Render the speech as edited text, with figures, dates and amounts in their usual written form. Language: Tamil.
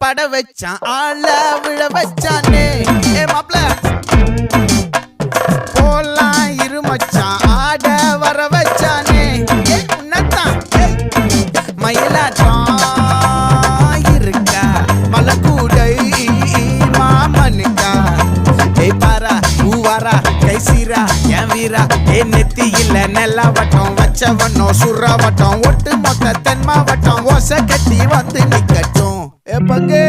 பட வச்சான் ஆள விழ வச்சானே மாப்ள போலாம் இருமச்சான் ஆட வர வச்சானே உன்னத்தான் மயிலாட்டம் இருக்கா மலக்கூடை மாமனுக்கா பாரா பூவாரா கைசீரா என் வீரா நெத்தி இல்ல நெல்லா வட்டம் வச்சவனும் சுறா வட்டம் ஒட்டு மொத்த தென் மாவட்டம் ஓசை கட்டி வந்து நிக்கட்டும் பங்கே